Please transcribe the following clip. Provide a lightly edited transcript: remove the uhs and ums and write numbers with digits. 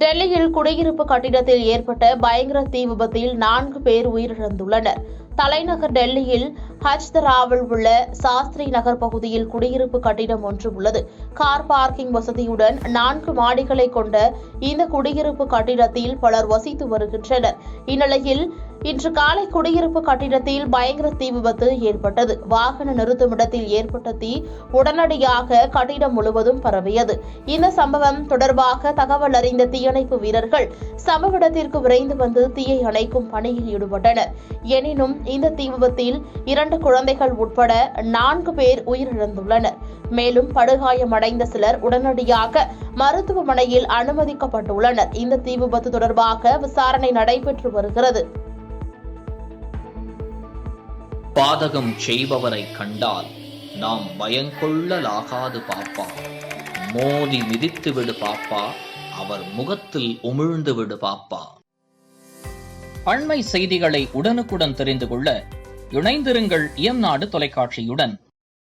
டெல்லியில் குடியிருப்பு கட்டிடத்தில் ஏற்பட்ட பயங்கர தீ விபத்தில் 4 பேர் உயிரிழந்துள்ளனர். தலைநகர் டெல்லியில் ஹஜ்தராவில் உள்ள சாஸ்திரி நகர் பகுதியில் குடியிருப்பு கட்டிடம் ஒன்று உள்ளது. கார் பார்க்கிங் வசதியுடன் 4 மாடிகளை கொண்ட இந்த குடியிருப்பு கட்டிடத்தில் பலர் வசித்து வருகின்றனர். இந்நிலையில் இன்று காலை குடியிருப்பு கட்டிடத்தில் பயங்கர தீ விபத்து ஏற்பட்டது. வாகன நிறுத்துமிடத்தில் ஏற்பட்ட தீ உடனடியாக கட்டிடம் முழுவதும் பரவியது. இந்த சம்பவம் தொடர்பாக தகவல் அறிந்த தீயணைப்பு வீரர்கள் சம்பவ இடத்திற்கு விரைந்து வந்து தீயை அணைக்கும் பணியில் ஈடுபட்டனர். எனினும் இந்த தீ விபத்தில் 2 குழந்தைகள் உட்பட 4 பேர் உயிரிழந்துள்ளனர். மேலும் படுகாயமடைந்த சிலர் உடனடியாக மருத்துவமனையில் அனுமதிக்கப்பட்டுள்ளனர். இந்த தீ விபத்து தொடர்பாக விசாரணை நடைபெற்று வருகிறது. பாதகம் செய்பவரை கண்டால் நாம் பயங்கொள்ளலாகாது பாப்பா. மோதி மிதித்து விடு பாப்பா, அவர் முகத்தில் உமிழ்ந்து விடு பாப்பா. அண்மை செய்திகளை உடனுக்குடன் தெரிந்து கொள்ள இணைந்திருங்கள் இயம்நாடு தொலைக்காட்சியுடன்.